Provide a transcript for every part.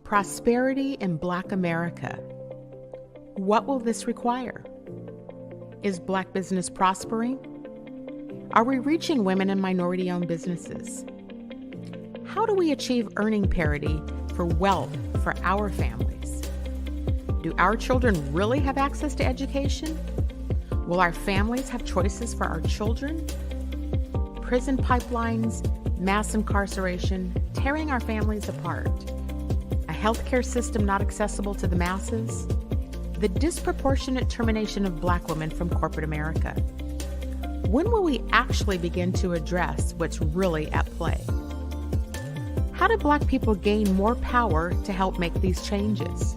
Prosperity in Black America. What will this require? Is Black business prospering? Are we reaching women and minority-owned businesses? How do we achieve earning parity for wealth for our families? Do our children really have access to education? Will our families have choices for our children? Prison pipelines, mass incarceration, tearing our families apart. A healthcare system not accessible to the masses. The disproportionate termination of Black women from corporate America. When will we actually begin to address what's really at play? How do Black people gain more power to help make these changes?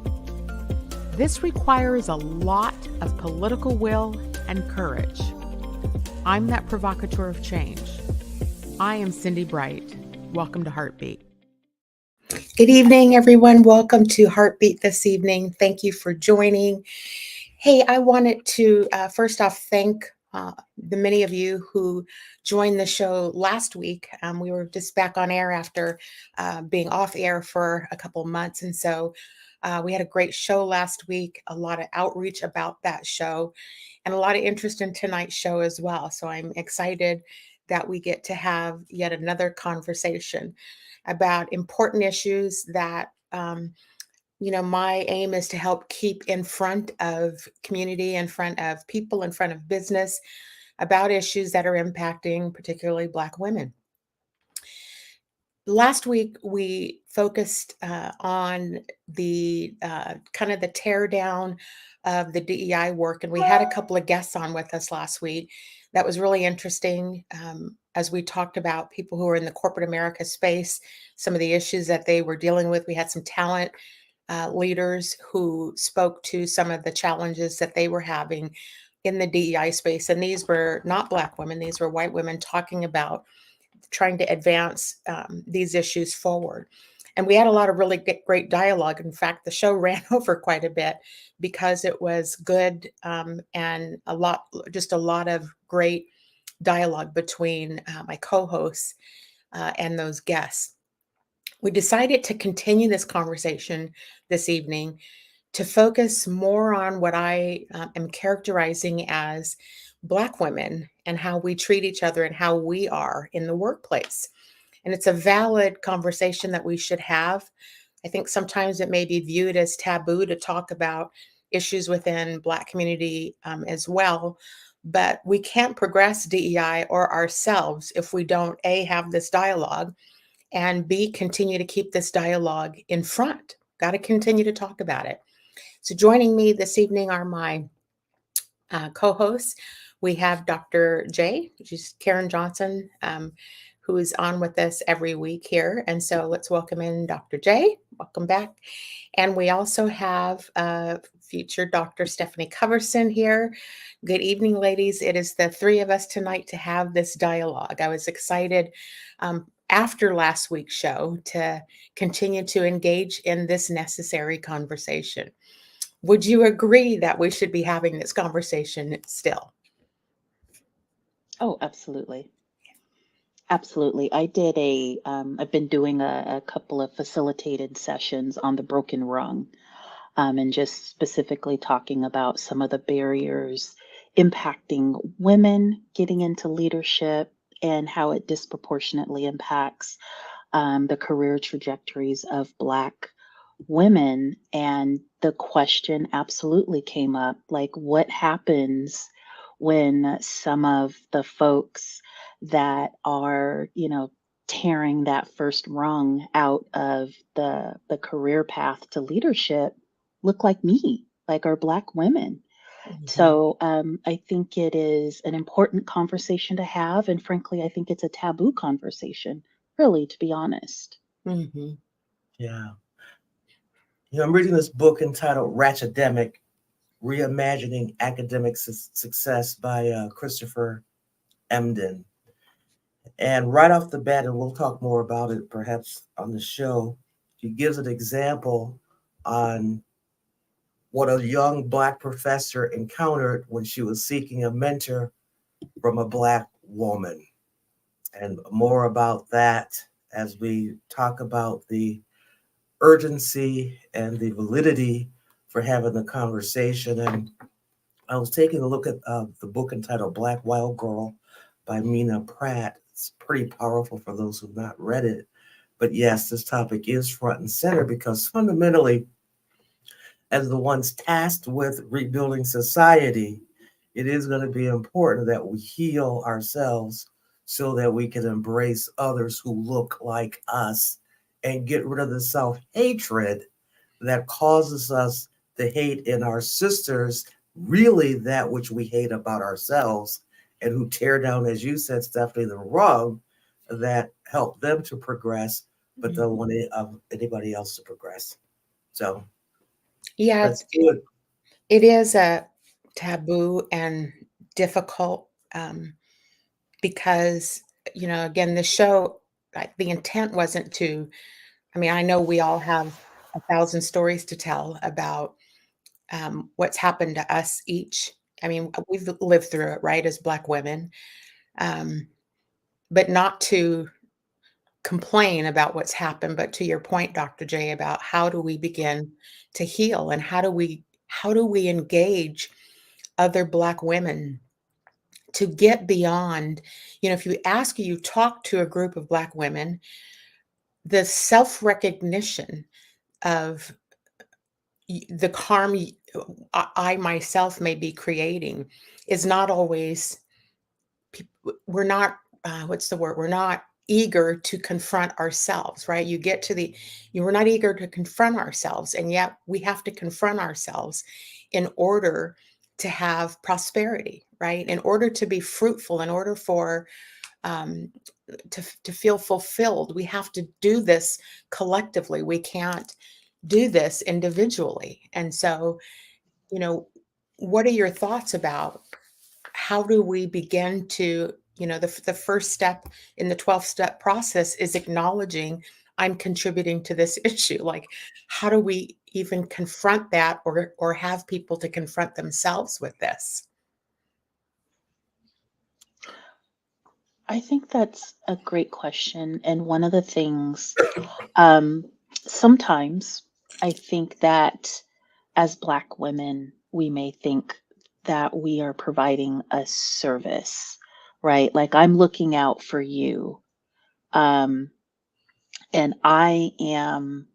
This requires a lot of political will and courage. I'm that provocateur of change. I am Cindi Bright. Welcome to HeartBeat. Good evening, everyone. Welcome to HeartBeat this evening. Thank you for joining. Hey, I wanted to first off thank the many of you who joined the show last week. We were just back on air after being off air for a couple months. And so we had a great show last week, a lot of outreach about that show, and a lot of interest in tonight's show as well. So I'm excited that we get to have yet another conversation about important issues that, my aim is to help keep in front of community, in front of people, in front of business about issues that are impacting particularly Black women. Last week, we focused on the kind of the tear down of the DEI work, and we had a couple of guests on with us last week. That was really interesting as we talked about people who are in the corporate America space, some of the issues that they were dealing with. We had some talent leaders who spoke to some of the challenges that they were having in the DEI space. And these were not Black women, these were white women talking about trying to advance these issues forward. And we had a lot of really great dialogue. In fact, the show ran over quite a bit because it was good and a lot of great dialogue between my co-hosts and those guests. We decided to continue this conversation this evening to focus more on what I am characterizing as Black women and how we treat each other and how we are in the workplace. And it's a valid conversation that we should have. I think sometimes it may be viewed as taboo to talk about issues within Black community as well, but we can't progress DEI or ourselves if we don't A, have this dialogue, and B, continue to keep this dialogue in front. Got to continue to talk about it. So joining me this evening are my co-hosts. We have Dr. J, which is Karen Johnson, who is on with us every week here. And so let's welcome in Dr. J. Welcome back. And we also have future Dr. Stefani Coverson here. Good evening, ladies. It is the three of us tonight to have this dialogue. I was excited after last week's show to continue to engage in this necessary conversation. Would you agree that we should be having this conversation still? Oh, absolutely. Absolutely. I've been doing a couple of facilitated sessions on the broken rung, and just specifically talking about some of the barriers impacting women getting into leadership and how it disproportionately impacts the career trajectories of Black women. And the question absolutely came up, like, what happens when some of the folks that are, tearing that first rung out of the career path to leadership look like me, like are Black women. Mm-hmm. So I think it is an important conversation to have. And frankly, I think it's a taboo conversation, really, to be honest. Mm-hmm. Yeah. I'm reading this book entitled Ratchetdemic, Reimagining Academic Success by Christopher Emdin. And right off the bat, and we'll talk more about it perhaps on the show, he gives an example on what a young Black professor encountered when she was seeking a mentor from a Black woman. And more about that as we talk about the urgency and the validity for having the conversation. And I was taking a look at the book entitled Black Wild Girl by Mina Pratt. It's pretty powerful for those who've not read it. But yes, this topic is front and center because fundamentally, as the ones tasked with rebuilding society, it is going to be important that we heal ourselves so that we can embrace others who look like us and get rid of the self-hatred that causes us to hate in our sisters, really that which we hate about ourselves, and who tear down, as you said, Stephanie, the rug that help them to progress, but don't want anybody else to progress. So Yeah, let's do it. it is a taboo and difficult because, again, the show, like, the intent wasn't to, I mean, I know we all have 1,000 stories to tell about what's happened to us each. I mean, we've lived through it, right, as Black women, but not to complain about what's happened, but to your point, Dr. J, about how do we begin to heal, and how do we engage other Black women to get beyond, if you talk to a group of Black women, the self-recognition of the harm I myself may be creating is not always, we're not, what's the word? We're not eager to confront ourselves, right? We're not eager to confront ourselves. And yet we have to confront ourselves in order to have prosperity, right? In order to be fruitful, in order for, um, to feel fulfilled, we have to do this collectively. We can't do this individually. And so, what are your thoughts about how do we begin to, the first step in the 12-step process is acknowledging I'm contributing to this issue. Like, how do we even confront that, or have people to confront themselves with this? I think that's a great question. And one of the things, sometimes I think that as Black women, we may think that we are providing a service, right? Like, I'm looking out for you. Um, and I am,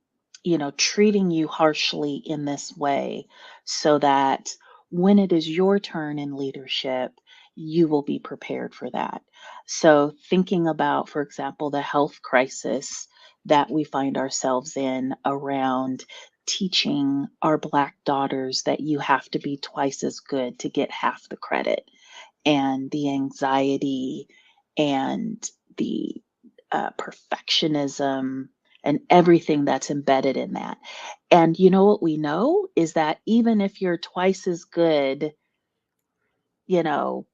treating you harshly in this way so that when it is your turn in leadership, you will be prepared for that. So, thinking about, for example, the health crisis that we find ourselves in around teaching our Black daughters that you have to be twice as good to get half the credit, and the anxiety and the perfectionism and everything that's embedded in that. And what we know is that even if you're twice as good, you know,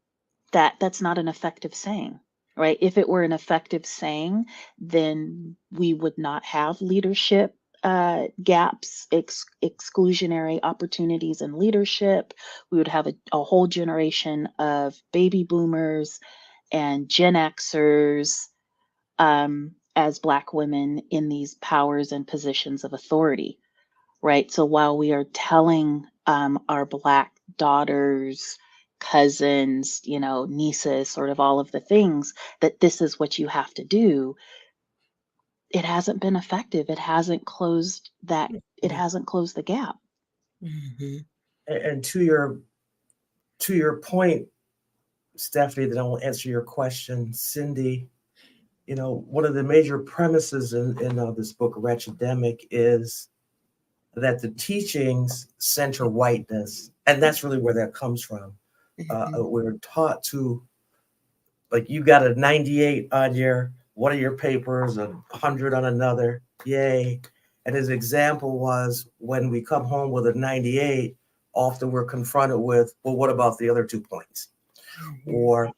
that's not an effective saying, right? If it were an effective saying, then we would not have leadership gaps, exclusionary opportunities in leadership. We would have a whole generation of baby boomers and Gen Xers as Black women in these powers and positions of authority, right? So while we are telling our Black daughters, cousins, nieces, sort of all of the things that this is what you have to do, it hasn't been effective. It hasn't closed that. It hasn't closed the gap. Mhm. And to your point, Stephanie, that I will answer your question, Cindi. One of the major premises in this book, Wretchedemic, is that the teachings center whiteness, and that's really where that comes from. Mhm. We're taught to, like, you got a 98 on one of your papers, 100 on another, yay. And his example was, when we come home with a 98, often we're confronted with, well, what about the other 2 points? Or,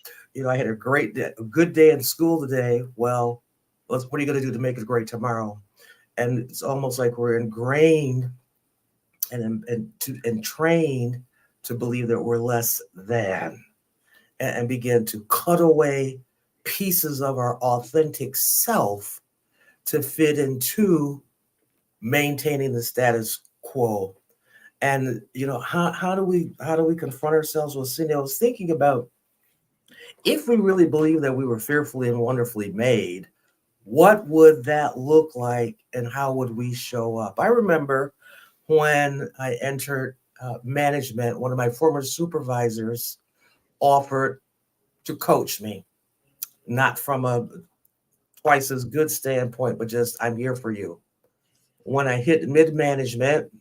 I had a good day in school today. Well, what are you going to do to make it great tomorrow? And it's almost like we're ingrained and trained to believe that we're less than, and begin to cut away pieces of our authentic self to fit into maintaining the status quo. And how do we confront ourselves with sin? I was thinking about, if we really believe that we were fearfully and wonderfully made, what would that look like and how would we show up? I remember when I entered management, one of my former supervisors offered to coach me, not from a twice as good standpoint, but just, I'm here for you. When I hit mid-management,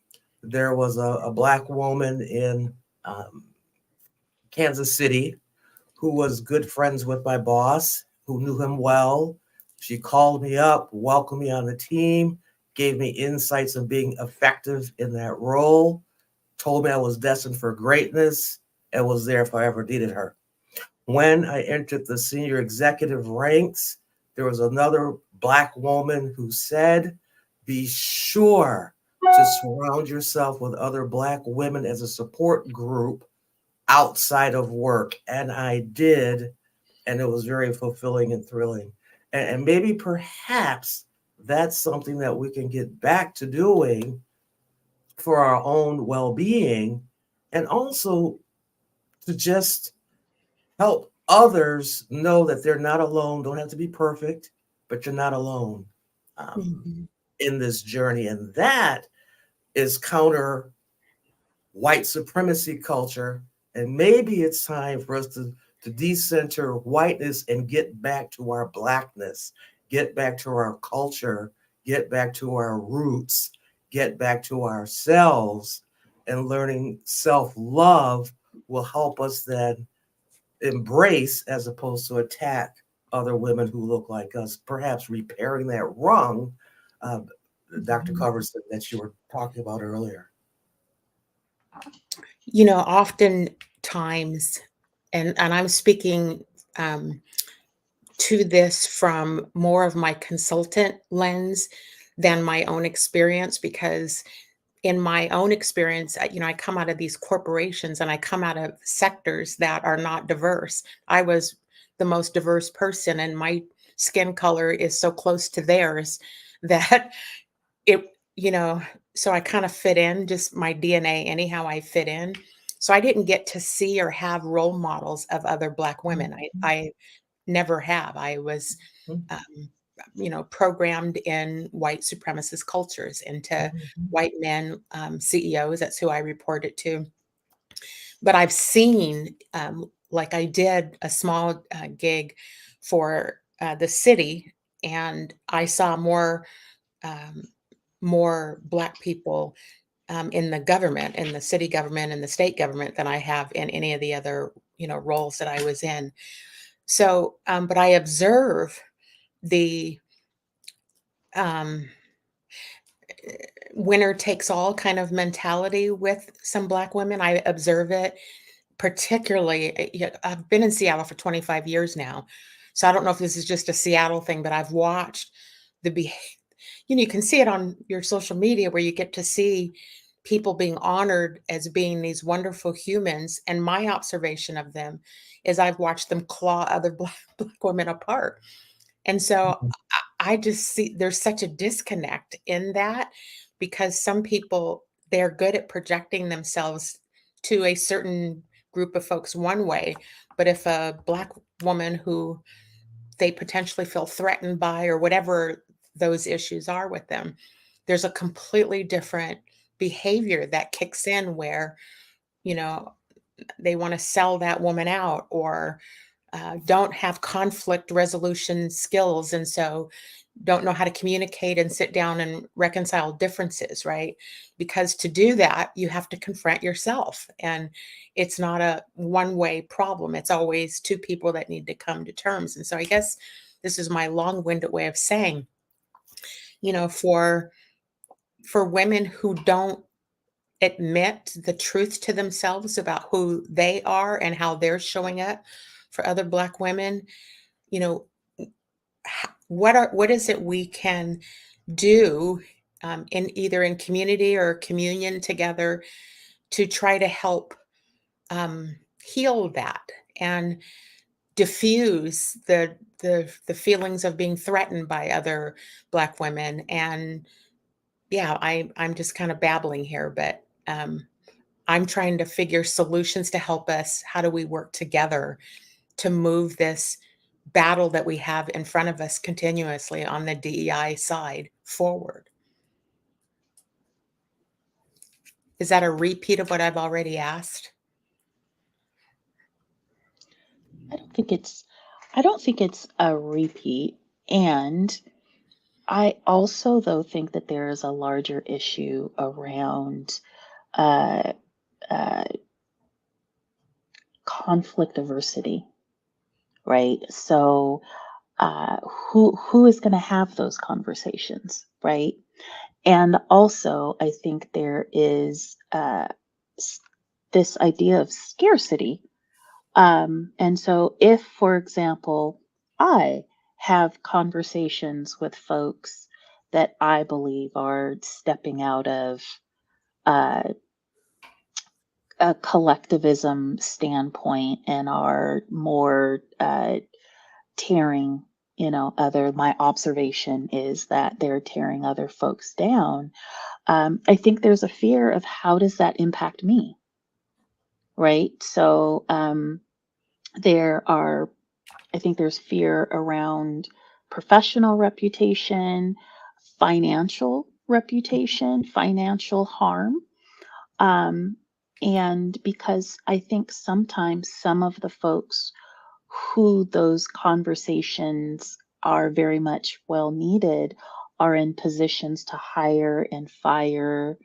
there was a Black woman in Kansas City who was good friends with my boss, who knew him well. She called me up, welcomed me on the team, gave me insights of being effective in that role, told me I was destined for greatness, and was there if I ever needed her. When I entered the senior executive ranks, there was another Black woman who said, be sure to surround yourself with other Black women as a support group outside of work. And I did, and it was very fulfilling and thrilling. And maybe perhaps that's something that we can get back to doing for our own well-being, and also to just help others know that they're not alone. Don't have to be perfect, but you're not alone in this journey. And that is counter white supremacy culture. And maybe it's time for us to decenter whiteness and get back to our Blackness, get back to our culture, get back to our roots, get back to ourselves. And learning self-love will help us then embrace, as opposed to attack, other women who look like us, perhaps repairing that wrong, Dr. Coverson, that you were talking about earlier. Oftentimes, and I'm speaking to this from more of my consultant lens than my own experience, because in my own experience, I come out of these corporations and I come out of sectors that are not diverse. I was the most diverse person, and my skin color is so close to theirs that so I kind of fit in, just my DNA, anyhow, I fit in. So I didn't get to see or have role models of other Black women. I never have. I was, programmed in white supremacist cultures, into white men, CEOs. That's who I reported to. But I've seen, like I did a small gig for the city, and I saw more Black people in the government, in the city government and the state government, than I have in any of the other, roles that I was in. So, but I observe the winner takes all kind of mentality with some Black women. I observe it particularly. I've been in Seattle for 25 years now. So I don't know if this is just a Seattle thing, but I've watched the behavior. You can see it on your social media, where you get to see people being honored as being these wonderful humans. And my observation of them is I've watched them claw other Black women apart. And so I just see there's such a disconnect in that, because some people, they're good at projecting themselves to a certain group of folks one way. But if a Black woman who they potentially feel threatened by, or whatever those issues are with them, there's a completely different behavior that kicks in, where, they want to sell that woman out, or don't have conflict resolution skills. And so don't know how to communicate and sit down and reconcile differences, right? Because to do that, you have to confront yourself. And it's not a one-way problem. It's always two people that need to come to terms. And so I guess this is my long-winded way of saying, for women who don't admit the truth to themselves about who they are and how they're showing up for other Black women, what is it we can do in community or communion together to try to help heal that, and diffuse the feelings of being threatened by other Black women. And yeah, I'm just kind of babbling here, but I'm trying to figure solutions to help us. How do we work together to move this battle that we have in front of us continuously on the DEI side forward? Is that a repeat of what I've already asked? I don't think it's a repeat. And I also, though, think that there is a larger issue around uh, uh, conflict aversity, right? So, who is going to have those conversations, right? And also, I think there is this idea of scarcity. And so, if, for example, I have conversations with folks that I believe are stepping out of uh, a collectivism standpoint and are more tearing, my observation is that they're tearing other folks down. I think there's a fear of how does that impact me, right? So I think there's fear around professional reputation, financial reputation, financial harm. Um, and because I think sometimes some of the folks who those conversations are very much well needed are in positions to hire and fire,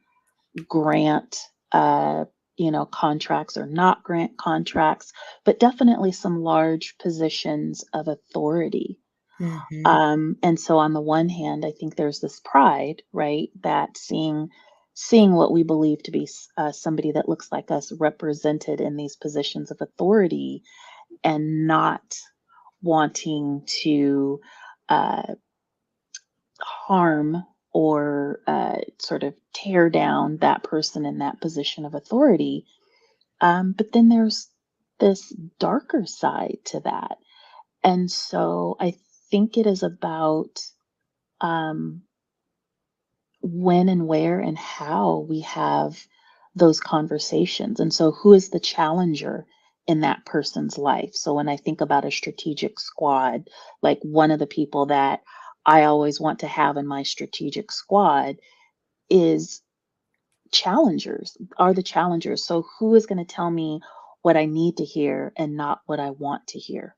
grant, contracts or not grant contracts, but definitely some large positions of authority. And so on the one hand, I think there's this pride, right, that seeing what we believe to be somebody that looks like us represented in these positions of authority and not wanting to uh, harm or sort of tear down that person in that position of authority. But then there's this darker side to that. And so I think it is about um, when and where and how we have those conversations. And so, who is the challenger in that person's life? So, when I think about a strategic squad, like one of the people that I always want to have in my strategic squad is are the challengers. So, who is going to tell me what I need to hear and not what I want to hear?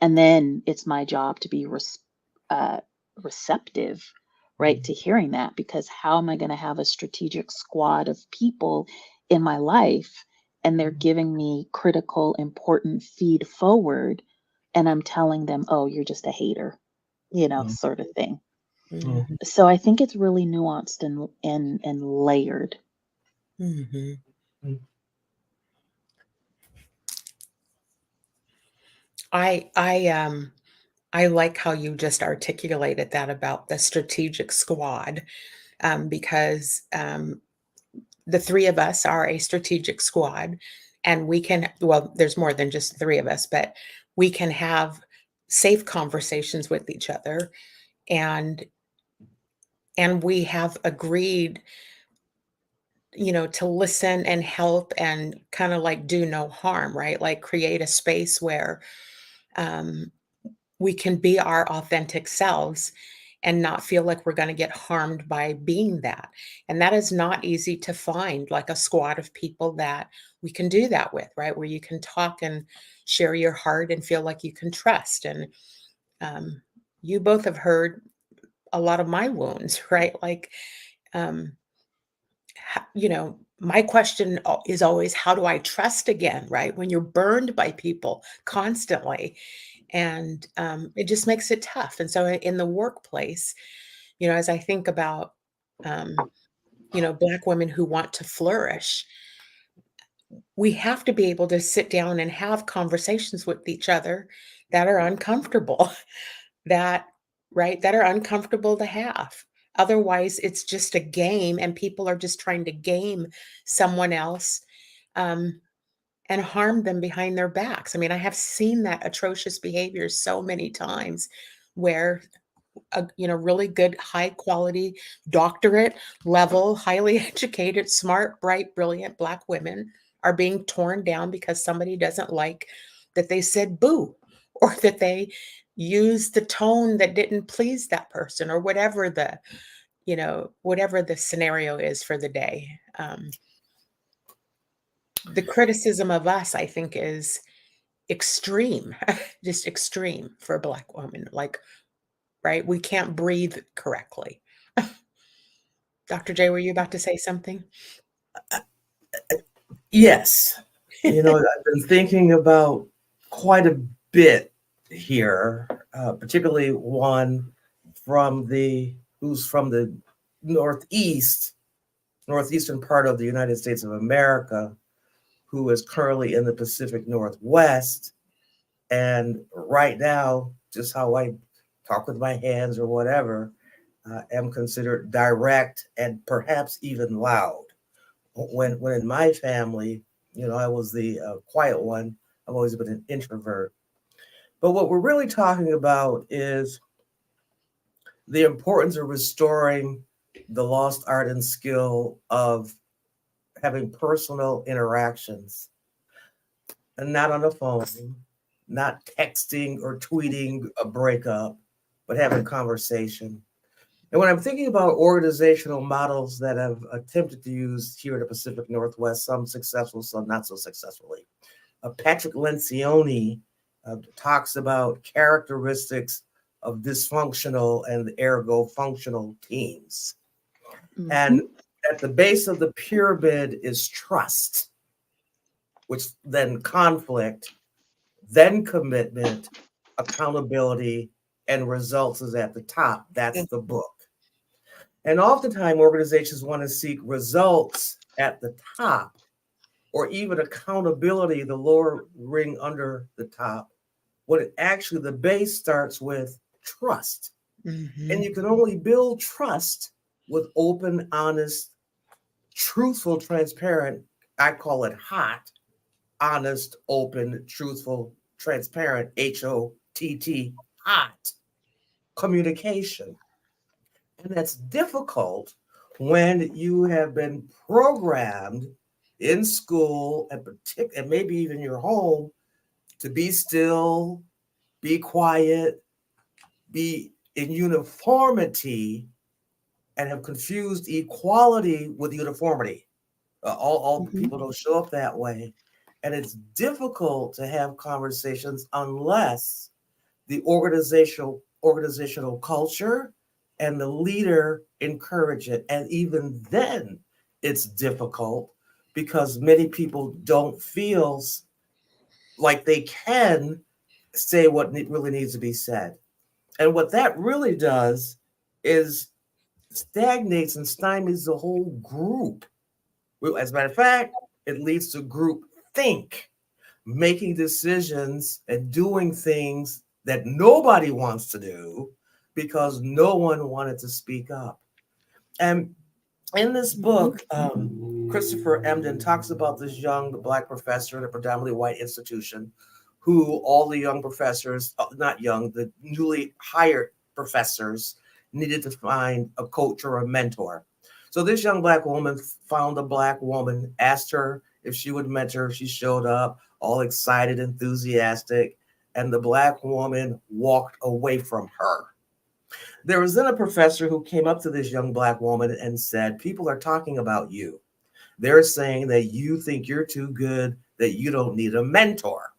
And then it's my job to be uh, receptive, right, to hearing that, because how am I going to have a strategic squad of people in my life and they're giving me critical, important feed forward, and I'm telling them, oh, you're just a hater, sort of thing. Mhm. So I think it's really nuanced and layered. Mhm. I like how you just articulated that about the strategic squad, because the three of us are a strategic squad, and well, there's more than just three of us, but we can have safe conversations with each other, and we have agreed, to listen and help and kind of like do no harm, right? Like create a space where um, we can be our authentic selves and not feel like we're going to get harmed by being that. And that is not easy to find, like a squad of people that we can do that with, right? Where you can talk and share your heart and feel like you can trust. And um, you both have heard a lot of my wounds, right? Like, um, my question is always, how do I trust again, right? When you're burned by people constantly, and it just makes it tough. And so in the workplace, as I think about, um, Black women who want to flourish, we have to be able to sit down and have conversations with each other that are uncomfortable, that, right, that are uncomfortable to have. Otherwise, it's just a game and people are just trying to game someone else. Um, and harm them behind their backs. I mean, I have seen that atrocious behavior so many times where really good, high quality, doctorate level, highly educated, smart, bright, brilliant Black women are being torn down because somebody doesn't like that they said boo, or that they used the tone that didn't please that person, or whatever the scenario is for the day. The criticism of us, I think, is extreme, just extreme for a Black woman. Like, right? We can't breathe correctly. Dr. J, were you about to say something? Yes. I've been thinking about quite a bit here, particularly one who's from the northeastern part of the United States of America, who is currently in the Pacific Northwest. And right now, just how I talk with my hands or whatever, am considered direct and perhaps even loud. When in my family, I was the quiet one. I've always been an introvert. But what we're really talking about is the importance of restoring the lost art and skill of having personal interactions, and not on the phone, not texting or tweeting a breakup, but having conversation. And when I'm thinking about organizational models that I've attempted to use here in the Pacific Northwest, some successful, some not so successfully, Patrick Lencioni talks about characteristics of dysfunctional and ergo functional teams. Mhm. And at the base of the pyramid is trust, which then conflict, then commitment, accountability, and results is at the top. That's the book. And oftentimes organizations want to seek results at the top, or even accountability, the lower ring under the top, when it actually the base starts with trust. Mhm. And you can only build trust with open, honest, truthful, transparent, I call it hot, honest, open, truthful, transparent, HOTT, hot communication. And that's difficult when you have been programmed in school and maybe even your home to be still, be quiet, be in uniformity, and have confused equality with uniformity. All Mhm. people don't show up that way. And it's difficult to have conversations unless the organizational culture and the leader encourage it. And even then, it's difficult because many people don't feel like they can say what really needs to be said. And what that really does is stagnates and stymies the whole group. As a matter of fact, it leads to group think, making decisions and doing things that nobody wants to do because no one wanted to speak up. And in this book, Christopher Emdin talks about this young Black professor in a predominantly white institution who all the young professors, not young, the newly hired professors needed to find a coach or a mentor. So this young Black woman found a Black woman, asked her if she would mentor. She showed up all excited, enthusiastic, and the Black woman walked away from her. There was then a professor who came up to this young Black woman and said, "People are talking about you. They're saying that you think you're too good, that you don't need a mentor."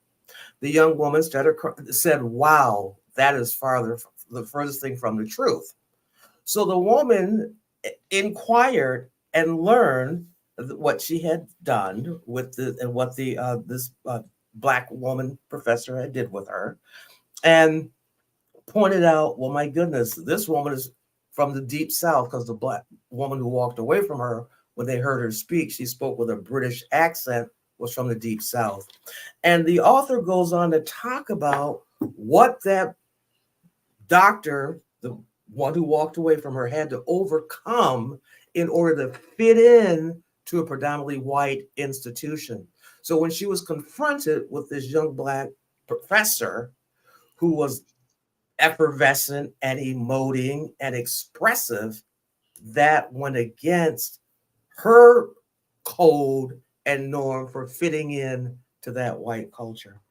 The young woman said, "Wow, that is the furthest thing from the truth." So the woman inquired and learned what she had done and what this Black woman professor had did with her, and pointed out, well, my goodness, this woman is from the deep South, because the Black woman who walked away from her, when they heard her speak, she spoke with a British accent, was from the deep South. And the author goes on to talk about what that doctor, the one who walked away from her, had to overcome in order to fit in to a predominantly white institution. So when she was confronted with this young Black professor who was effervescent and emoting and expressive, that went against her code and norm for fitting in to that white culture.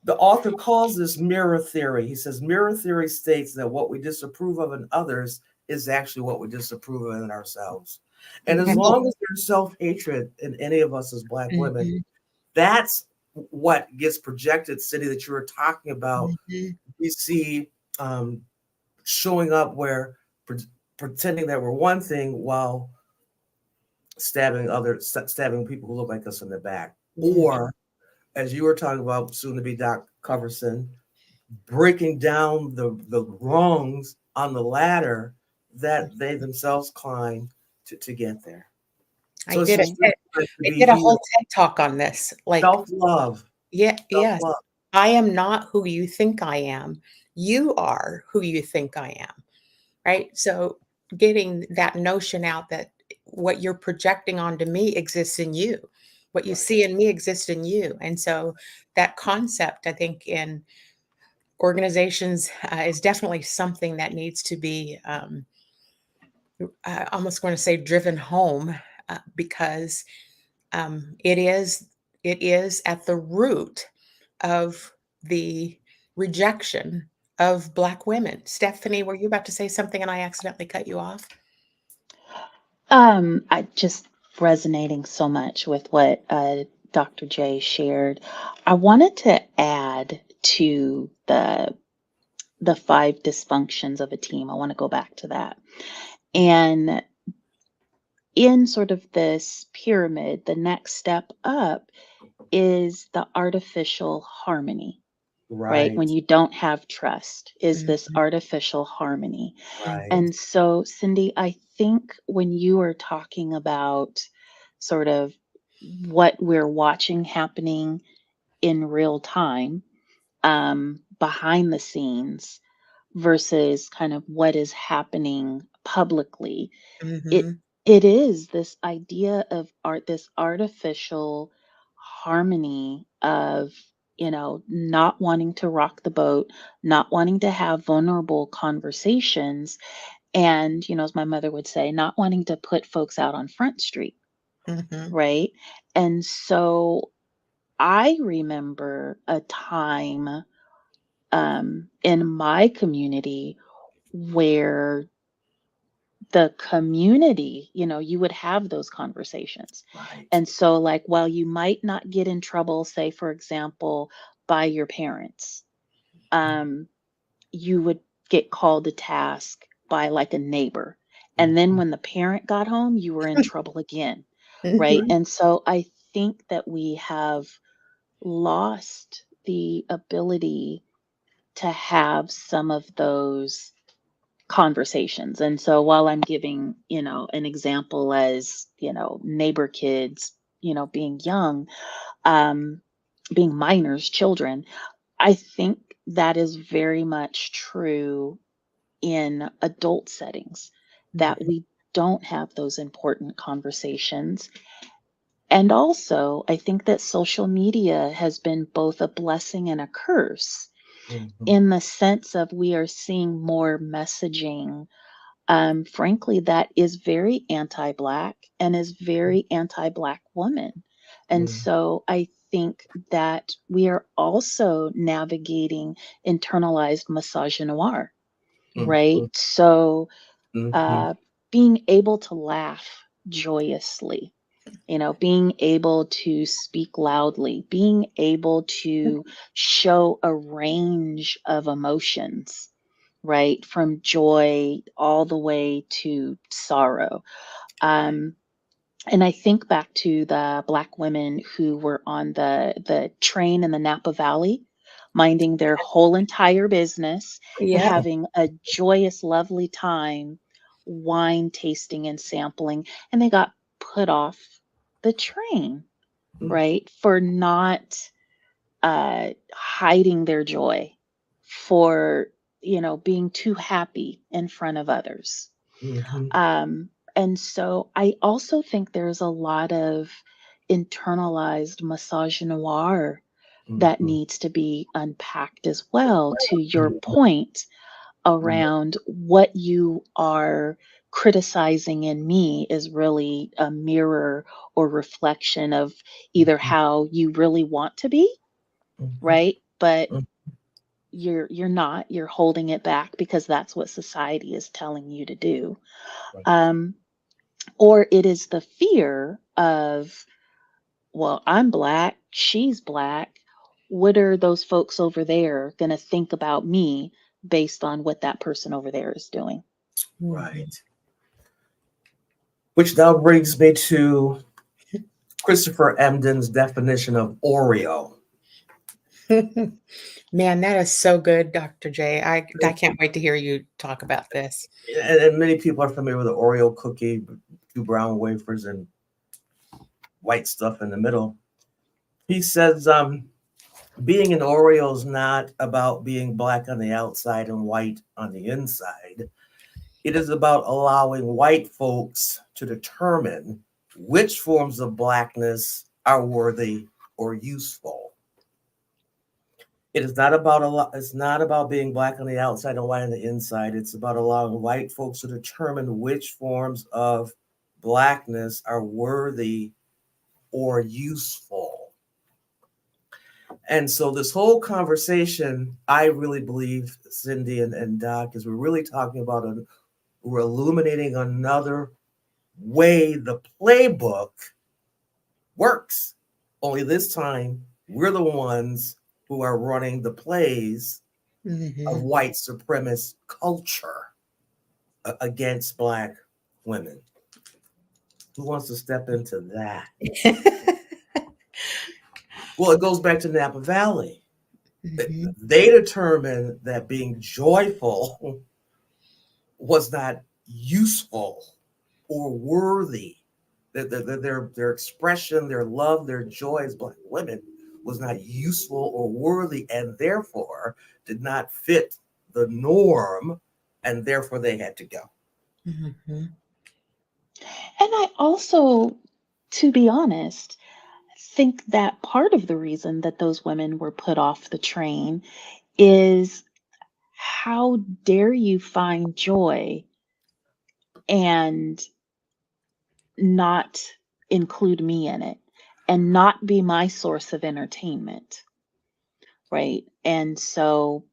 The author calls this mirror theory. He says mirror theory states that what we disapprove of in others is actually what we disapprove of in ourselves. And as long as there's self-hatred in any of us as Black women, that's what gets projected, Cindi, that you were talking about. We see showing up where pretending that we're one thing while stabbing people who look like us in the back. Or, as you were talking about, soon to be Doc Coverson, breaking down the rungs on the ladder that they themselves climb to get there. So I did a whole TED talk on this. Like self-love. Yeah, yes. Self-love. I am not who you think I am. You are who you think I am. Right? So getting that notion out that what you're projecting onto me exists in you. What you see in me exists in you. And so that concept, I think, in organizations is definitely something that needs to be I almost want to say driven home because it is at the root of the rejection of Black women. Stephanie, were you about to say something and I accidentally cut you off? I just resonating so much with what Dr. J shared. I wanted to add to the 5 dysfunctions of a team. I want to go back to that. And in sort of this pyramid, the next step up is the artificial harmony, right? When you don't have trust, is this artificial harmony. Right. And so, Cindi, I think when you are talking about sort of what we're watching happening in real time, behind the scenes versus kind of what is happening publicly, it is this idea of this artificial harmony of, not wanting to rock the boat, not wanting to have vulnerable conversations, and, as my mother would say, not wanting to put folks out on Front Street, right? And so I remember a time in my community where the community, you would have those conversations. Right. And so, like, while you might not get in trouble, say, for example, by your parents, you would get called to task by like a neighbor. And then when the parent got home, you were in trouble again. Right. And so I think that we have lost the ability to have some of those conversations. And so while I'm giving, an example as, neighbor kids, being young, being minors, children, I think that is very much true in adult settings, that we don't have those important conversations. And also, I think that social media has been both a blessing and a curse in the sense of we are seeing more messaging, frankly, that is very anti-Black and is very anti-Black woman. And so I think that we are also navigating internalized misogynoir, right? So being able to laugh joyously, being able to speak loudly, being able to show a range of emotions, right? From joy all the way to sorrow. And I think back to the Black women who were on the train in the Napa Valley, minding their whole entire business, having a joyous, lovely time, wine tasting and sampling, and they got put off the train, right? For not hiding their joy, for, being too happy in front of others. And so I also think there's a lot of internalized misogynoir that Mhm. needs to be unpacked as well, to your point around what you are criticizing in me is really a mirror or reflection of either how you really want to be, Mhm. right? But Mhm. you're not, you're holding it back because that's what society is telling you to do. Right. Or it is the fear of, well, I'm black, she's black. What are those folks over there going to think about me based on what that person over there is doing? Right. Which now brings me to Christopher Emdin's definition of Oreo. Man, that is so good, Dr. J. I can't wait to hear you talk about this. And many people are familiar with the Oreo cookie, 2 brown wafers and white stuff in the middle. He says, being an Oreo is not about being black on the outside and white on the inside. It is about allowing white folks to determine which forms of blackness are worthy or useful. It is not about it's not about being black on the outside and white on the inside. It's about allowing white folks to determine which forms of blackness are worthy or useful. And so this whole conversation, I really believe, Cindi and Doc, is we're really talking about we're illuminating another way the playbook works. Only this time, we're the ones who are running the plays of white supremacist culture against Black women. Who wants to step into that? Well, it goes back to Napa Valley. They determined that being joyful was not useful or worthy. Their expression, their love, their joy as Black women was not useful or worthy, and therefore did not fit the norm, and therefore they had to go. And I also, to be honest, think that part of the reason that those women were put off the train is, how dare you find joy and not include me in it and not be my source of entertainment, right? And so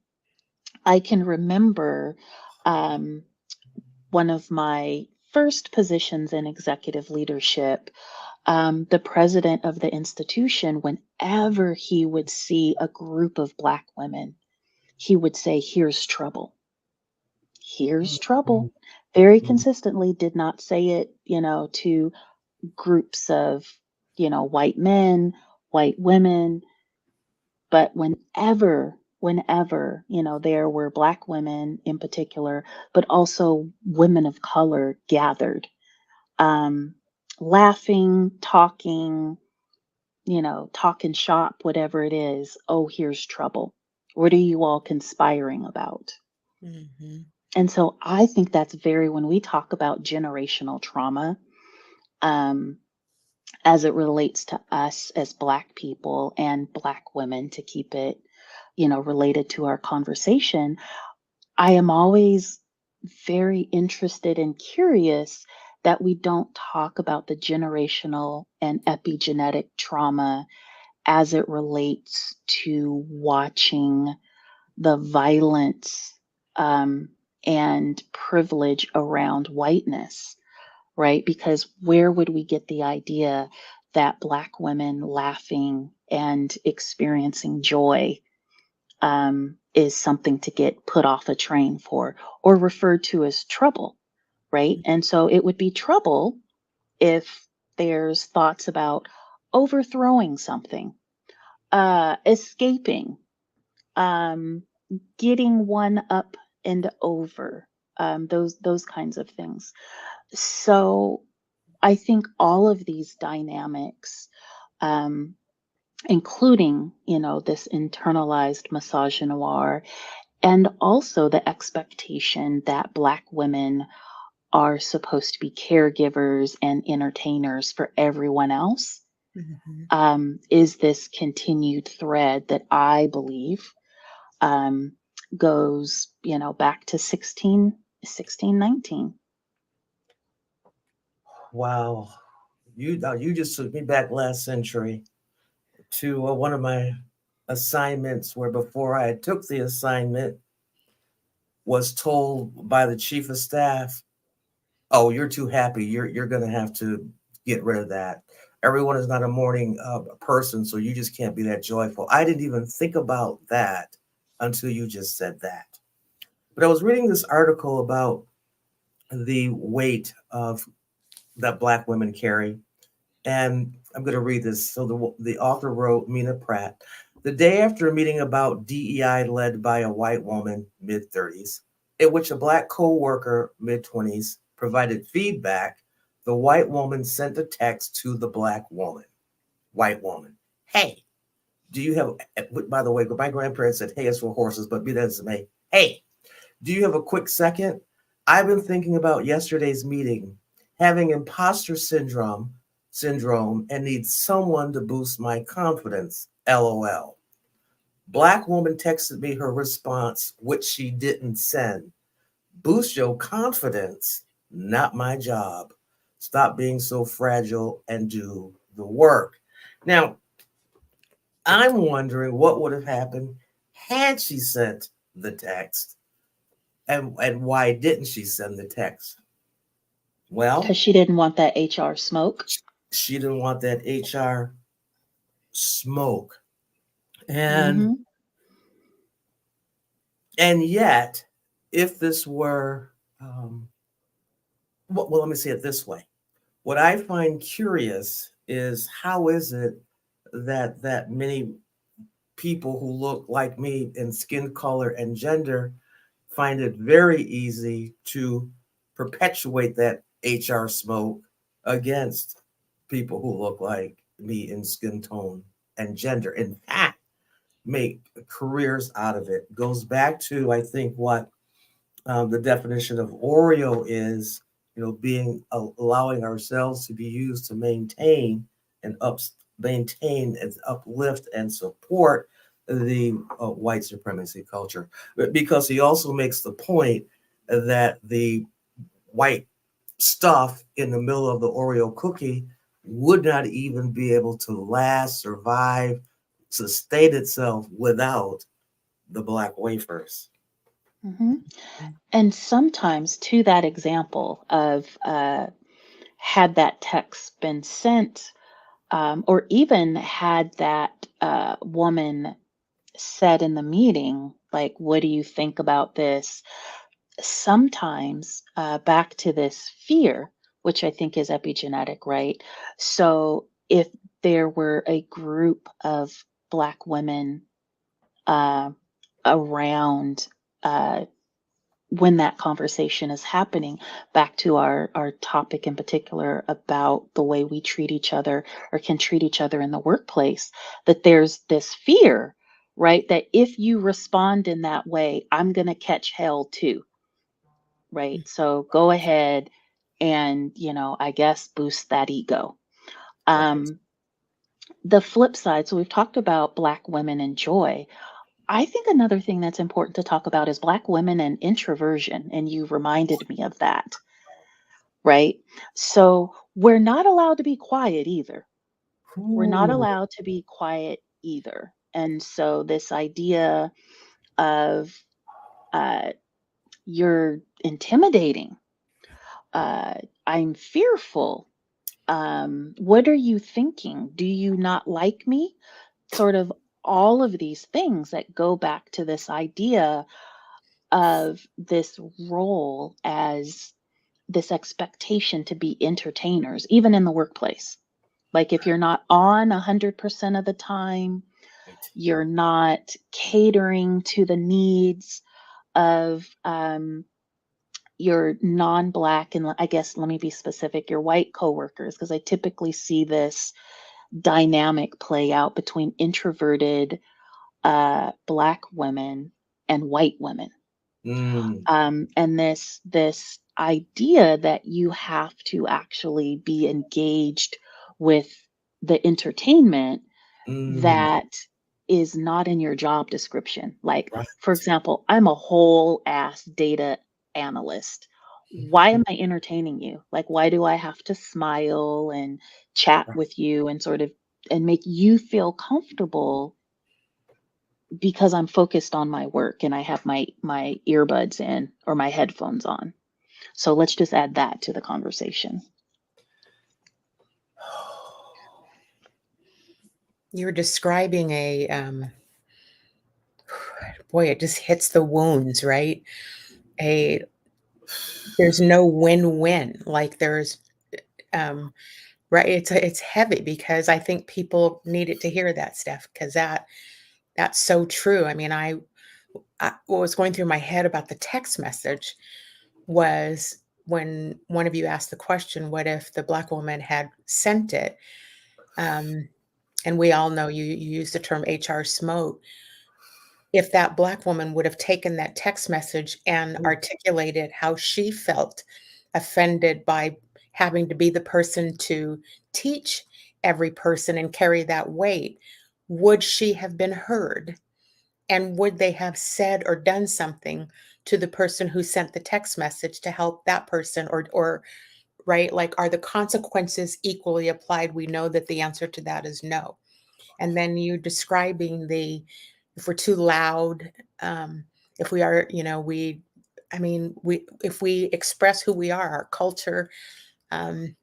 I can remember one of my first positions in executive leadership, the president of the institution, whenever he would see a group of Black women, he would say, "Here's trouble. Here's trouble." Very consistently, did not say it, to groups of, white men, white women, but whenever, there were Black women in particular, but also women of color gathered, laughing, talking, talking shop, whatever it is. "Oh, here's trouble. What are you all conspiring about?" And so I think that's when we talk about generational trauma, as it relates to us as Black people and Black women, to keep it, related to our conversation, I am always very interested and curious that we don't talk about the generational and epigenetic trauma as it relates to watching the violence, and privilege around whiteness, right? Because where would we get the idea that Black women laughing and experiencing joy, is something to get put off a train for, or referred to as trouble, right? And so it would be trouble if there's thoughts about overthrowing something, escaping, getting one up and over, those kinds of things. So I think all of these dynamics, including, this internalized misogynoir, and also the expectation that Black women are supposed to be caregivers and entertainers for everyone else, is this continued thread that I believe goes, back to 1619. Wow. You just took me back last century to one of my assignments where before I took the assignment was told by the chief of staff, "Oh, you're too happy. You're going to have to get rid of that. Everyone is not a morning person, so you just can't be that joyful." I didn't even think about that until you just said that. But I was reading this article about the weight of that Black women carry, and I'm going to read this. So the author wrote, Mina Pratt, the day after a meeting about DEI led by a white woman, mid-30s, in which a Black co-worker, mid-20s, provided feedback, the white woman sent a text to the Black woman, white woman. Hey, do you have, by the way, my grandparents said, hey, it's for horses, but be that as it may. Hey, do you have a quick second? I've been thinking about yesterday's meeting, having imposter syndrome, and need someone to boost my confidence. LOL. Black woman texted me her response, which she didn't send. Boost your confidence, not my job. Stop being so fragile and do the work. Now, I'm wondering what would have happened had she sent the text. And why didn't she send the text? Well, Because she didn't want that HR smoke. she didn't want that HR smoke. And yet, if this were, well, let me say it this way. What I find curious is how is it that many people who look like me in skin color and gender find it very easy to perpetuate that HR smoke against people who look like me in skin tone and gender. In fact, make careers out of it. Goes back to, I think, what the definition of Oreo is, being allowing ourselves to be used to maintain and uplift and support the white supremacy culture. Because he also makes the point that the white stuff in the middle of the Oreo cookie would not even be able to last, survive, sustain itself without the Black wafers. And sometimes, to that example of had that text been sent, or even had that woman said in the meeting, like, what do you think about this? Sometimes back to this fear, which I think is epigenetic, right? So if there were a group of Black women around when that conversation is happening, back to our topic in particular about the way we treat each other or can treat each other in the workplace, that there's this fear, right? That if you respond in that way, I'm going to catch hell too, right? So go ahead and, I guess boost that ego. The flip side, so we've talked about Black women and joy. I think another thing that's important to talk about is Black women and introversion, and you reminded me of that, right? So we're not allowed to be quiet either. We're not allowed to be quiet either. And so this idea of you're intimidating, I'm fearful, what are you thinking? Do you not like me? Sort of all of these things that go back to this idea of this role as this expectation to be entertainers, even in the workplace. Like if you're not on 100% of the time, you're not catering to the needs of your non-Black, and I guess let me be specific, your white coworkers, because I typically see this dynamic play out between introverted Black women and white women. And this idea that you have to actually be engaged with the entertainment Mm, that is not in your job description. Like, right. for example, I'm a whole ass data analyst. Why am I entertaining you? Like, why do I have to smile and chat Right. with you and sort of and make you feel comfortable because I'm focused on my work and I have my earbuds in or my headphones on. So let's just add that to the conversation. You're describing boy, it just hits the wounds, right? A There's no win-win. Like there's, right. It's heavy because I think people needed to hear that, Steph, because that's so true. I mean, what was going through my head about the text message was when one of you asked the question, what if the Black woman had sent it? And we all know you use the term HR smote. If that Black woman would have taken that text message and articulated how she felt offended by having to be the person to teach every person and carry that weight, would she have been heard? And would they have said or done something to the person who sent the text message to help that person or right? Like, are the consequences equally applied? We know that the answer to that is no. And then you describing if we're too loud, if we are, I mean, if we express who we are, our culture, um,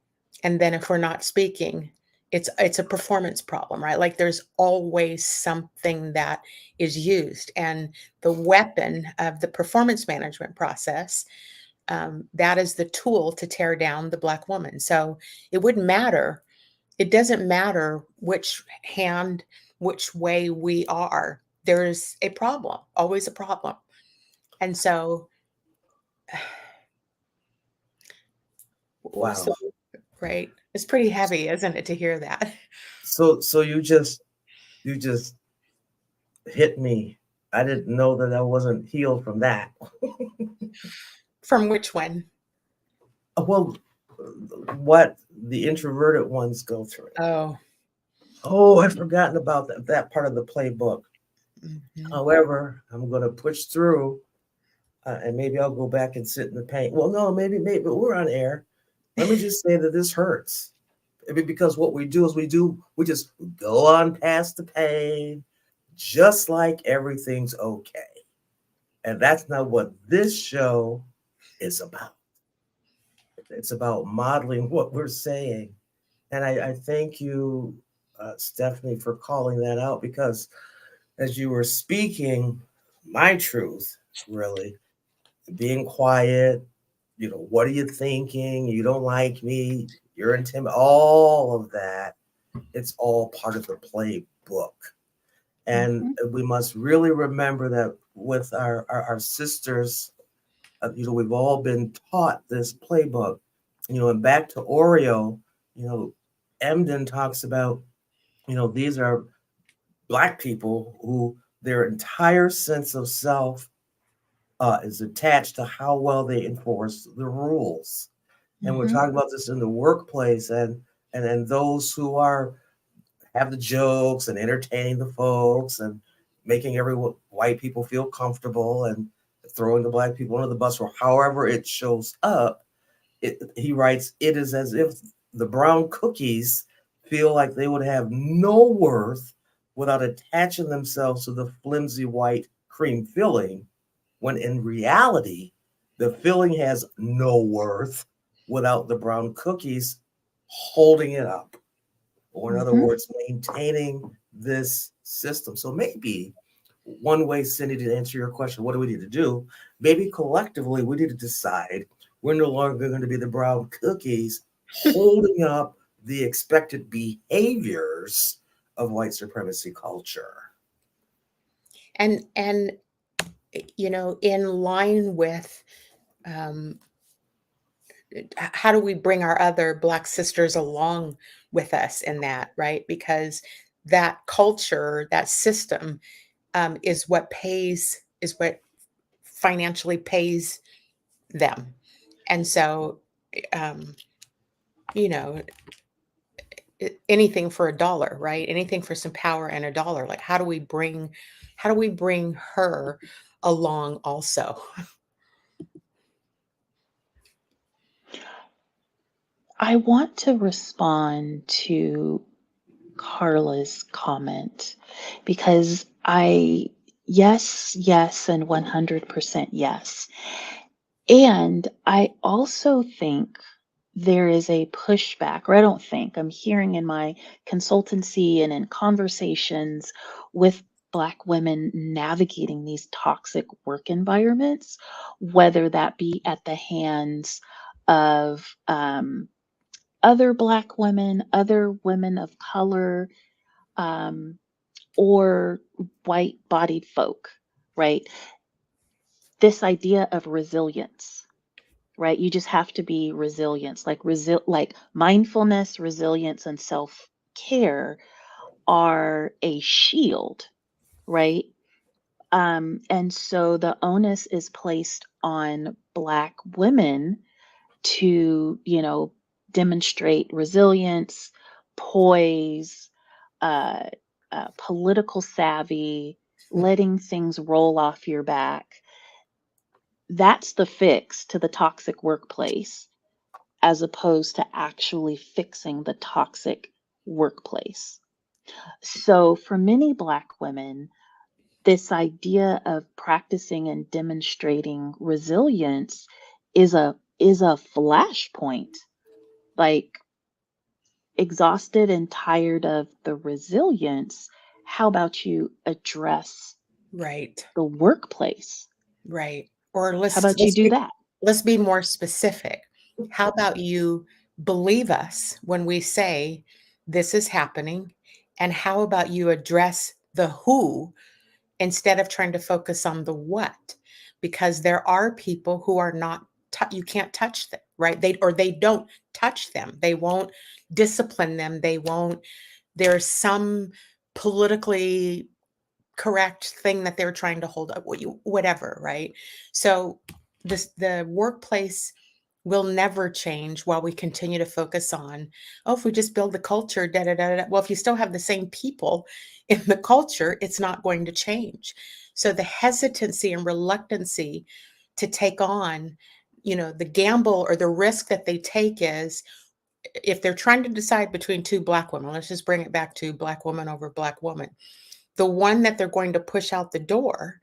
and then if we're not speaking, it's a performance problem, right? Like there's always something that is used, and the weapon of the performance management process, that is the tool to tear down the Black woman. So it wouldn't matter. It doesn't matter which way we are. There's a problem, always a problem. And so, Wow. so right, it's pretty heavy, isn't it, to hear that? So you just hit me. I didn't know that I wasn't healed from that. From which one? Well, what the introverted ones go through. Oh, Oh, I've forgotten about that part of the playbook. mhm. However, I'm going to push through, and maybe I'll go back and sit in the pain. Well, no, maybe we're on air. Let me just say that this hurts. I mean, because what we do is we just go on past the pain, just like everything's okay. And that's not what this show is about. It's about modeling what we're saying. And I thank you, Stephanie, for calling that out, because as you were speaking, my truth, really, being quiet, what are you thinking? You don't like me, you're intimidated, all of that, it's all part of the playbook. And we must really remember that with our sisters, we've all been taught this playbook, and back to Oreo, Emden talks about, these are Black people who their entire sense of self is attached to how well they enforce the rules. And we're talking about this in the workplace, and those who have the jokes and entertaining the folks and making white people feel comfortable and throwing the Black people under the bus, or however it shows up. He writes, it is as if the brown cookies feel like they would have no worth without attaching themselves to the flimsy white cream filling, when in reality, the filling has no worth without the brown cookies holding it up. Or in other words, maintaining this system. So maybe one way, Cindi, to answer your question, what do we need to do? Maybe collectively, we need to decide we're no longer going to be the brown cookies holding up the expected behaviors of white supremacy culture. And in line with, how do we bring our other Black sisters along with us in that, right? Because that culture, that system, is what financially pays them. And so, um, you know, anything for a dollar, right? Anything for some power and a dollar. Like, how do we bring her along also? I want to respond to Carla's comment because yes, and 100% yes. And I also think there is a pushback, or I don't think, I'm hearing in my consultancy and in conversations with Black women navigating these toxic work environments, whether that be at the hands of other Black women, other women of color, um, or white bodied folk, right? This idea of resilience, right? You just have to be resilient, like mindfulness, resilience, and self care are a shield, right? And so the onus is placed on Black women to, demonstrate resilience, poise, uh, political savvy, letting things roll off your back. That's the fix to the toxic workplace, as opposed to actually fixing the toxic workplace. So for many Black women, this idea of practicing and demonstrating resilience is a flashpoint. Like, exhausted and tired of the resilience, how about you address Right. the workplace? Right. Or How about you do that? let's be more specific. How about you believe us when we say this is happening? And how about you address the who instead of trying to focus on the what? Because there are people who are not, you can't touch them, right? They don't touch them. They won't discipline them. They won't, there's some politically correct thing that they're trying to hold up, whatever, right? So the workplace will never change while we continue to focus on, oh, if we just build the culture, da da da da. Well, if you still have the same people in the culture, it's not going to change. So the hesitancy and reluctancy to take on, the gamble or the risk that they take is, if they're trying to decide between two Black women, let's just bring it back to Black woman over Black woman, the one that they're going to push out the door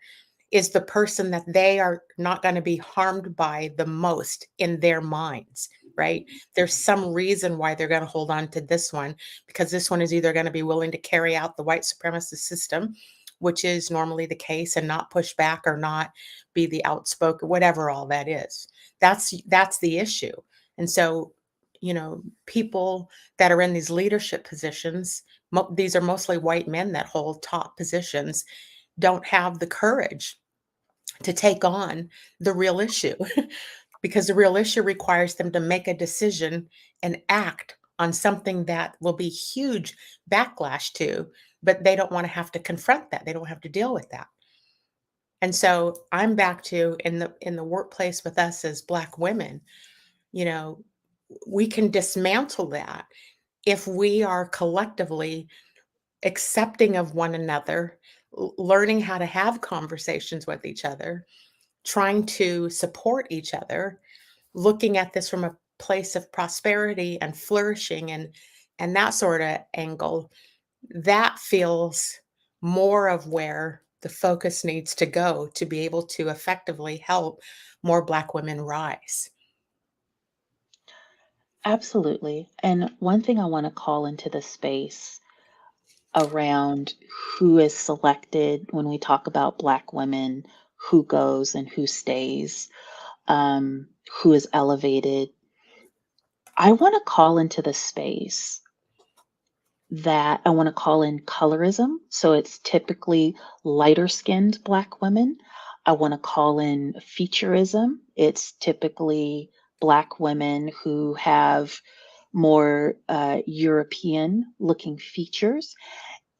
is the person that they are not going to be harmed by the most in their minds, right? There's some reason why they're going to hold on to this one, because this one is either going to be willing to carry out the white supremacist system, which is normally the case, and not push back or not be the outspoken, whatever all that is. That's the issue. And so, people that are in these leadership positions, these are mostly white men that hold top positions, don't have the courage to take on the real issue because the real issue requires them to make a decision and act on something that will be huge backlash to, but they don't want to have to confront that. They don't have to deal with that. And so I'm back to, in the workplace with us as Black women, you know, we can dismantle that if we are collectively accepting of one another, learning how to have conversations with each other, trying to support each other, looking at this from a place of prosperity and flourishing and that sort of angle. That feels more of where the focus needs to go to be able to effectively help more Black women rise. Absolutely. And one thing I want to call into the space around who is selected when we talk about Black women, who goes and who stays, who is elevated. I want to call into the space that I want to call in colorism. So it's typically lighter skinned Black women. I want to call in featureism. It's typically Black women who have more European looking features.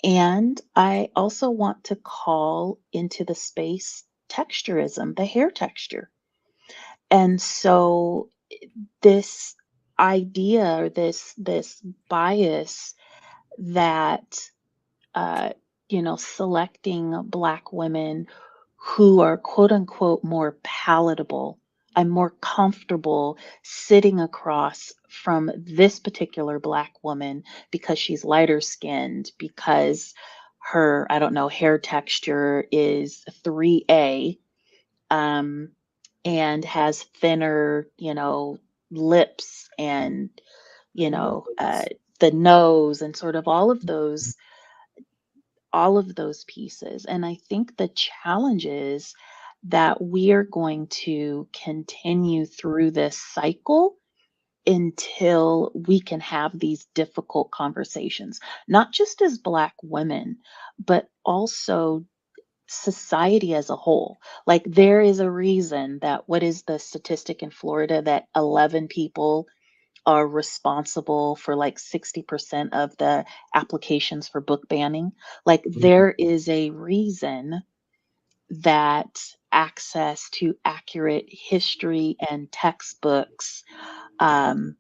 And I also want to call into the space texturism, the hair texture. And so this idea or this bias that selecting Black women who are quote unquote more palatable. I'm more comfortable sitting across from this particular Black woman because she's lighter skinned, because her, I don't know, hair texture is 3A, and has thinner, lips and, the nose and sort of all of those pieces. And I think the challenge is that we are going to continue through this cycle until we can have these difficult conversations, not just as Black women, but also society as a whole. Like, there is a reason that, what is the statistic in Florida, that 11 people are responsible for like 60% of the applications for book banning. Like, there is a reason that access to accurate history and textbooks, um,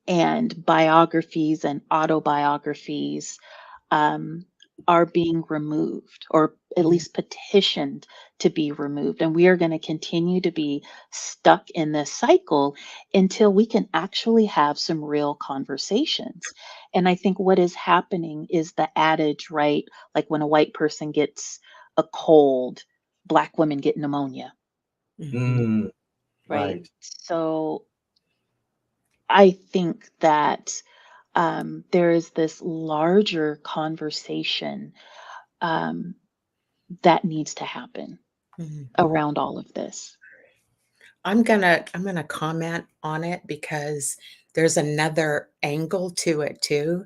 and biographies and autobiographies, um, are being removed, or at least petitioned to be removed. And we are going to continue to be stuck in this cycle until we can actually have some real conversations. And I think what is happening is the adage, right? Like, when a white person gets a cold, Black women get pneumonia, Mm, right? right. So I think that there is this larger conversation, um, that needs to happen Mhm. around all of this. I'm gonna comment on it because there's another angle to it too.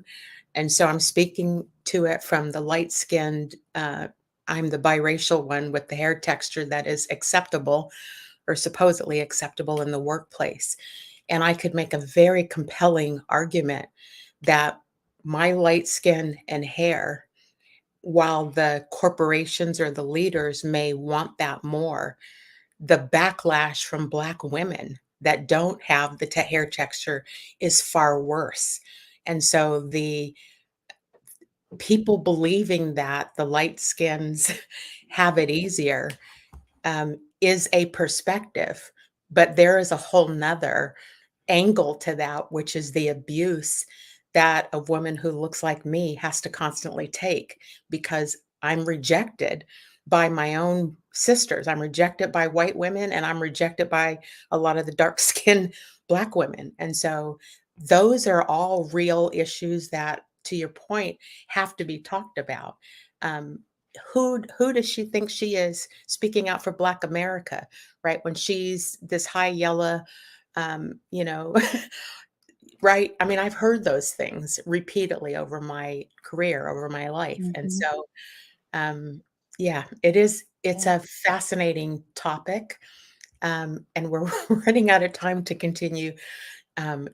And so I'm speaking to it from the light-skinned, I'm the biracial one with the hair texture that is acceptable or supposedly acceptable in the workplace. And I could make a very compelling argument that my light skin and hair, while the corporations or the leaders may want that more, the backlash from Black women that don't have the hair texture is far worse. And so the people believing that the light skins have it easier, is a perspective, but there is a whole nother angle to that, which is the abuse that a woman who looks like me has to constantly take because I'm rejected by my own sisters. I'm rejected by white women and I'm rejected by a lot of the dark skinned Black women. And so those are all real issues that, to your point, have to be talked about. Um, who does she think she is speaking out for Black America, right? When she's this high yellow, you know, right? I mean, I've heard those things repeatedly over my career, over my life. And Mhm. so, um, yeah, it's Yeah. a fascinating topic. And we're running out of time to continue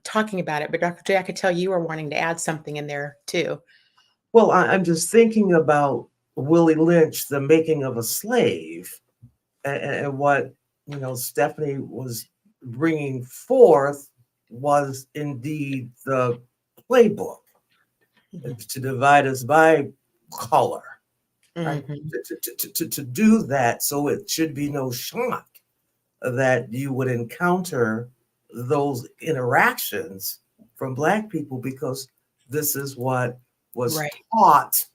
talking about it. But Dr. J, I could tell you were wanting to add something in there too. Well, I'm just thinking about Willie Lynch, The Making of a Slave, and what Stephanie was bringing forth was indeed the playbook Mhm. to divide us by color, right? Mhm. To do that, so it should be no shock that you would encounter those interactions from Black people because this is what was Right. taught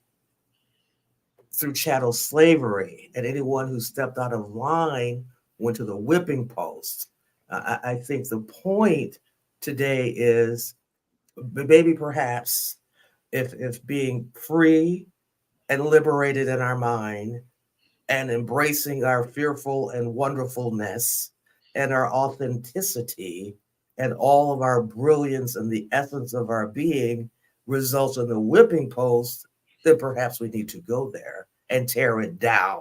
through chattel slavery, and anyone who stepped out of line went to the whipping post. I think the point today is maybe perhaps if being free and liberated in our mind and embracing our fearful and wonderfulness and our authenticity and all of our brilliance and the essence of our being results in the whipping post, then perhaps we need to go there and tear it down.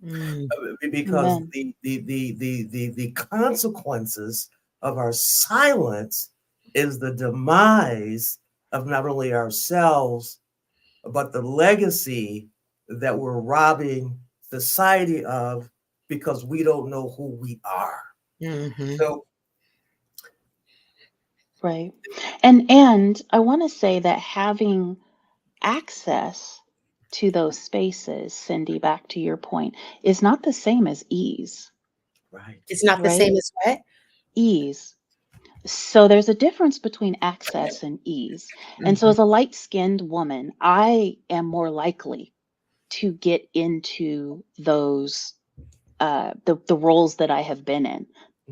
Mm. Because Amen. the consequences of our silence is the demise of not only ourselves, but the legacy that we're robbing society of because we don't know who we are. Mhm. So Right. And I want to say that having access to those spaces, Cindy, back to your point, is not the same as ease, Right. It's not the right? same as what? Ease. So there's a difference between access and ease. And so Mhm. as a light-skinned woman, I am more likely to get into those the roles that I have been in,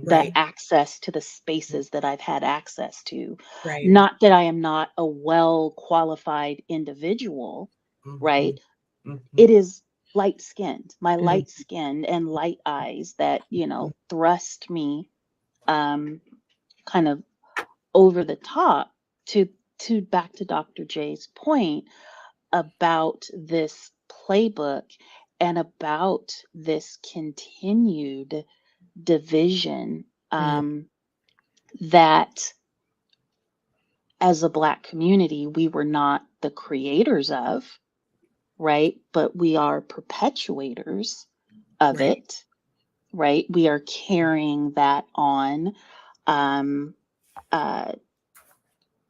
that Right, access to the spaces that I've had access to. right. Not that I am not a well qualified individual, right? Mhm. Mhm. It is light skinned, my Mhm. light skin and light eyes that, Mhm. thrust me um kind of over the top to back to Dr. J's point about this playbook and about this continued division Mhm. that as a Black community, we were not the creators of, right? But we are perpetuators of Right. it, right? We are carrying that on. Um, uh,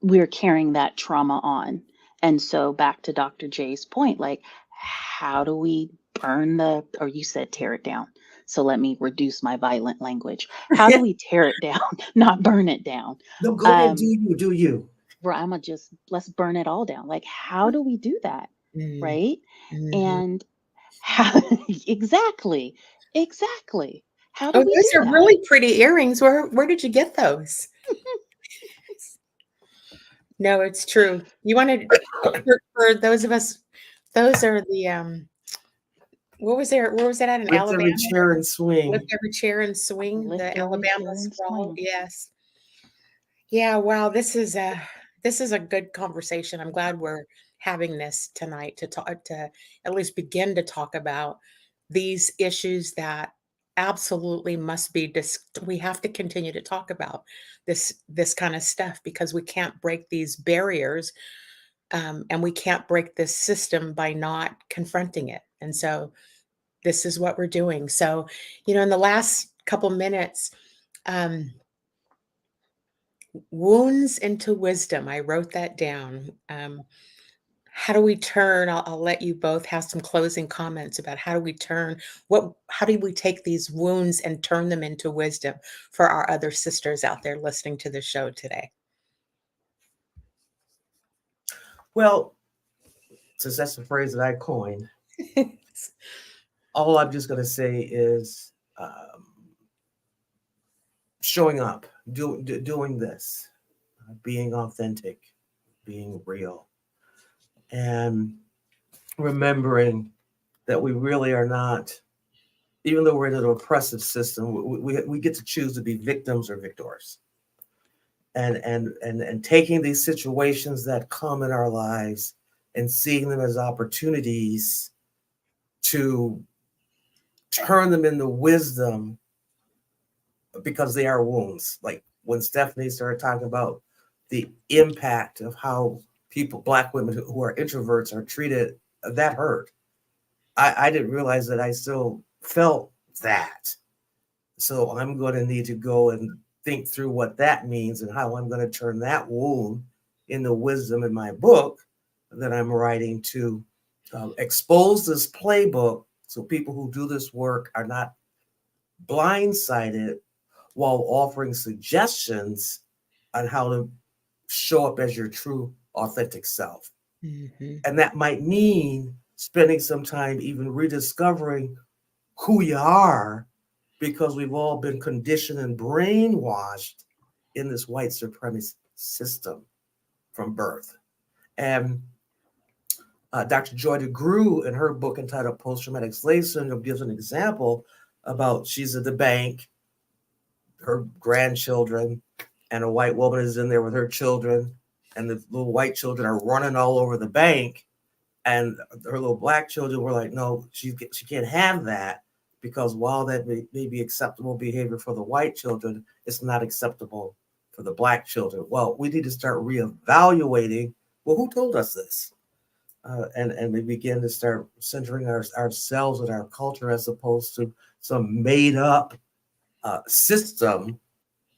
we're carrying that trauma on. And so back to Dr. J's point, like, how do we burn or you said tear it down. So let me reduce my violent language. How do we tear it down, not burn it down? No, go ahead, Um, do you. where I'm gonna just let's burn it all down. Like, how do we do that? Mm. Right? Mhm. And how exactly, exactly. How do Oh, we those do are that? really pretty earrings. Where did you get those? No, it's true. You wanted for those of us, those are the, what was there where was that at in Lift every Alabama? chair and Lift swing. every chair and swing, Lift the every Alabama chair and sprawl, swing. yes. Yeah, wow, this is a good conversation. I'm glad we're having this tonight to talk to at least begin to talk about these issues that absolutely must be we have to continue to talk about this kind of stuff because we can't break these barriers and we can't break this system by not confronting it. And so this is what we're doing. So, in the last couple minutes, um, wounds into wisdom. I wrote that down. How do we turn? I'll let you both have some closing comments about how do we turn how do we take these wounds and turn them into wisdom for our other sisters out there listening to the show today? Well, since that's the phrase that I coined, all I'm just going to say is showing up, doing this, being authentic, being real, and remembering that we really are not, even though we're in an oppressive system, we get to choose to be victims or victors. And taking these situations that come in our lives and seeing them as opportunities to turn them into wisdom because they are wounds. Like when Stephanie started talking about the impact of how people, Black women who are introverts, are treated, that hurt. I didn't realize that I still felt that. So I'm going to need to go and think through what that means and how I'm going to turn that wound into wisdom in my book that I'm writing to expose this playbook so people who do this work are not blindsided while offering suggestions on how to show up as your true, authentic self. Mhm. And that might mean spending some time even rediscovering who you are because we've all been conditioned and brainwashed in this white supremacy system from birth. And Dr. Joy DeGruy, in her book entitled Post-Traumatic Slave Syndrome, gives an example about she's at the bank, her grandchildren, and a white woman is in there with her children, and the little white children are running all over the bank. And her little Black children were like, no, she can't have that because while that may be acceptable behavior for the white children, it's not acceptable for the Black children. Well, we need to start reevaluating, well, who told us this? And we begin to start centering ourselves and our culture as opposed to some made up system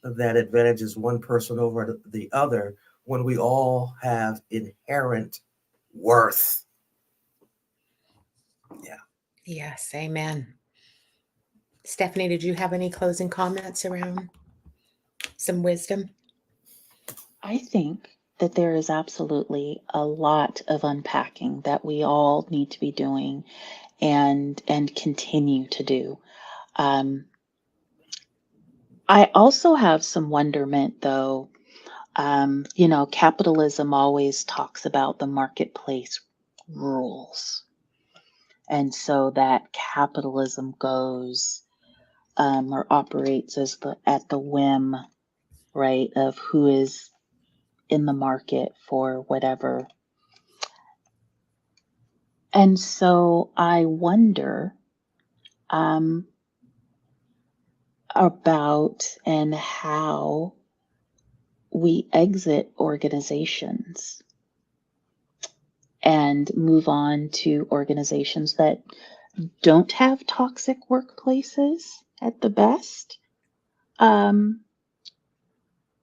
that advantages one person over the other when we all have inherent worth. Yeah. Yes, amen. Stephanie, did you have any closing comments around some wisdom? I think that there is absolutely a lot of unpacking that we all need to be doing and continue to do. I also have some wonderment, though. Capitalism always talks about the marketplace rules. And so that capitalism goes or operates at the whim, right, of who is in the market for whatever. And so I wonder about and how we exit organizations and move on to organizations that don't have toxic workplaces at the best,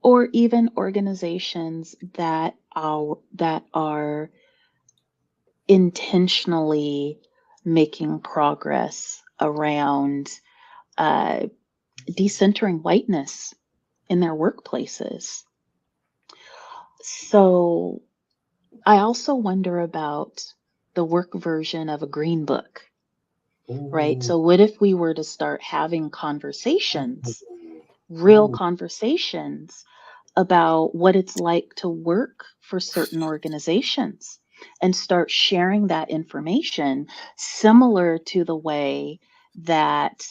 or even organizations that are intentionally making progress around decentering whiteness in their workplaces. So I also wonder about the work version of a green book, right? So what if we were to start having conversations, real conversations about what it's like to work for certain organizations and start sharing that information, similar to the way that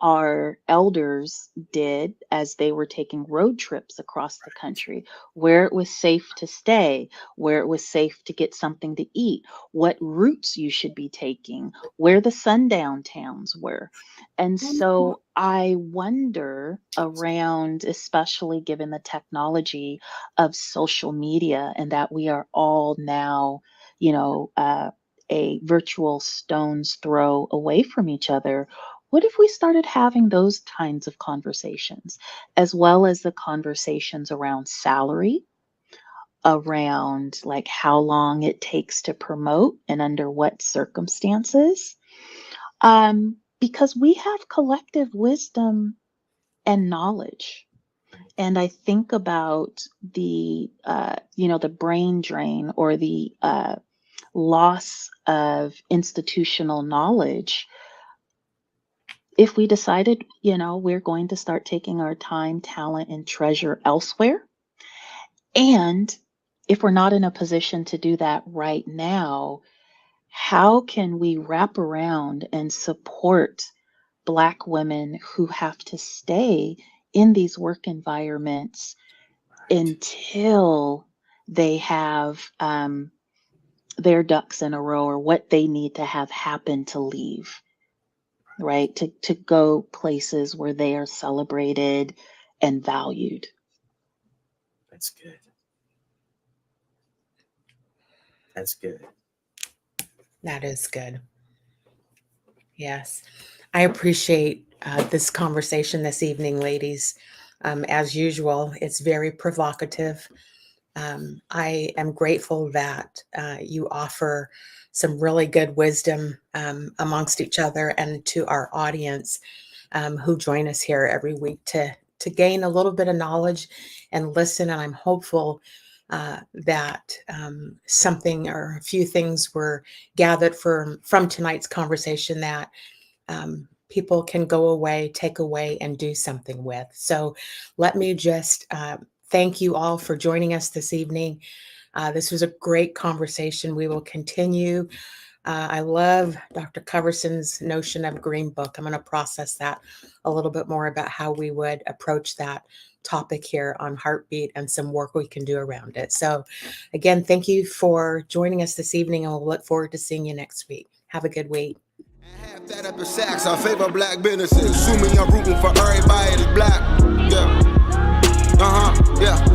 our elders did as they were taking road trips across the country, where it was safe to stay, where it was safe to get something to eat, what routes you should be taking, where the sundown towns were. And so I wonder around, especially given the technology of social media and that we are all now, a virtual stone's throw away from each other. What if we started having those kinds of conversations, as well as the conversations around salary, around like how long it takes to promote and under what circumstances? Because we have collective wisdom and knowledge. And I think about the brain drain or the loss of institutional knowledge. If we decided, we're going to start taking our time, talent, and treasure elsewhere, and if we're not in a position to do that right now, how can we wrap around and support Black women who have to stay in these work environments until they have their ducks in a row or what they need to have happen to leave? Right? To go places where they are celebrated and valued. That's good. That's good. That is good. Yes. I appreciate this conversation this evening, ladies. As usual, it's very provocative. I am grateful that you offer some really good wisdom amongst each other and to our audience who join us here every week to gain a little bit of knowledge and listen. And I'm hopeful that something or a few things were gathered from tonight's conversation that people can go away, take away, and do something with. So let me just thank you all for joining us this evening. This was a great conversation. We will continue. I love Dr. Coverson's notion of green book. I'm going to process that a little bit more about how we would approach that topic here on HeartBeat and some work we can do around it. So again, thank you for joining us this evening, and we'll look forward to seeing you next week. Have a good week. Half that up in sacks, I favor Black businesses. Assuming I'm rooting for everybody that's Black. Yeah. Yeah.